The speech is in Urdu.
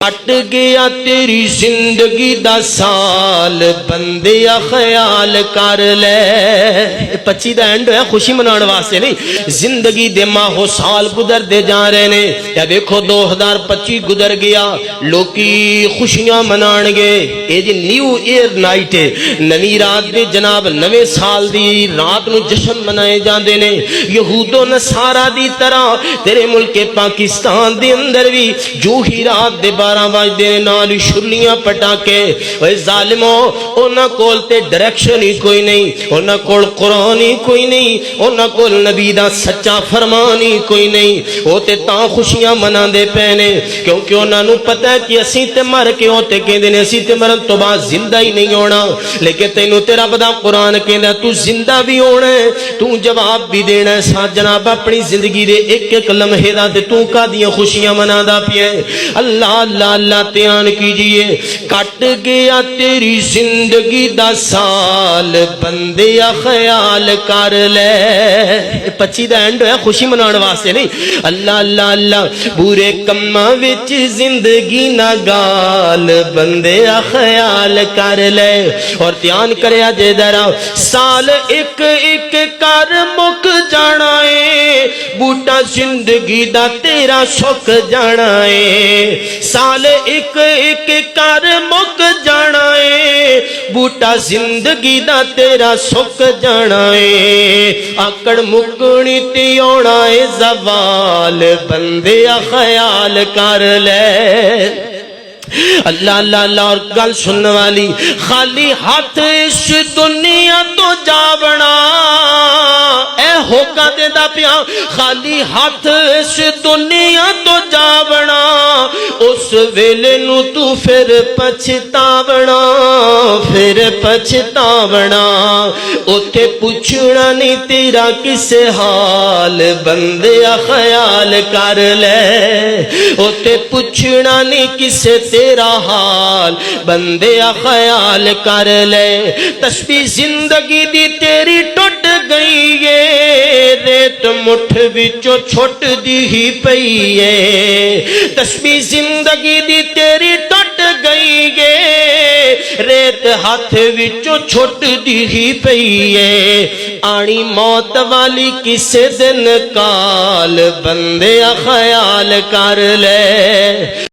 کٹ گیا تیری زندگی دا سال بندیا خیال کر لے 25 دا اینڈ ہے خوشی منانے واسطے نہیں زندگی دے ماہو سال گزر دے جا رہے نے یا دیکھو 2025 گزر گیا لوکی خوشیاں منان گے اے جی نیو ایئر نائٹ ہے نوی رات دے جناب نوے سال دی رات نو جشن منائے جاندے نے یہود و نصارا دی طرح تیرے ملک پاکستان دے اندر بھی جو ہی رات دے 12 بجے نال شرلیاں پٹا کے اے ظالمو انہاں کول تے ڈائریکشن ہی کوئی نہیں انہاں کول قرآن ہی کوئی نہیں انہاں کول نبی دا سچا فرمان ہی کوئی نہیں او تے تاں خوشیاں مناندے پے نے کیونکہ انہاں نوں پتہ ہے کہ اسی تے مر کے او تے کہندے نے اسی تے مرن تو بعد زندہ ہی نہیں ہونا لیکن تینوں تے رب دا قرآن کہندا تو زندہ بھی ہونا ہے تو جواب بھی دینا ہے ساتھ جناب اپنی زندگی دے ایک ایک لمحے دا تے تو کا دیاں خوشیاں مناندا پیا اللہ اللہ اللہ تیان کیجئے کٹ گیا تیری زندگی دا سال بندیا خیال کر لے 25 دا اینڈ ہے خوشی منان واسطے نہیں اللہ اللہ اللہ برے کماں وچ زندگی نہ گال بندیا خیال کر لے اور تیان کریا جے درا سال ایک ایک کر مک جانا ہے بوٹا زندگی دا تیرا سک جانا ہے سال ایک ایک کر مک جانا ہے بوٹا زندگی دا تیرا سک جانا ہے آکڑ مکنی تی اونا ہے زوال بندیا خیال کر لے اللہ اللہ اللہ اور گل سننے والی خالی ہاتھ اس دنیا تو جاونا اے ہوکا دے دا پیا خالی ہاتھ اس دنیا تو جاونا اس ویلے نو تو پھر پچھتاونا اوتھے پوچھنا نہیں تیرا کس حال بندیا خیال کر لے اوتھے پوچھنا نہیں کس تیرا حال بندیا خیال کر لے تسبیح زندگی دی تیری ٹوٹ گئی ہے ریت مٹھ وچوں چھٹ دی ہی پئی ہے تسبیح زندگی دی تیری ٹوٹ گئی ہے ریت ہاتھ وچوں چھٹ دی ہی پئی ہے آنی موت والی کسے دن کال بندیا خیال کر لے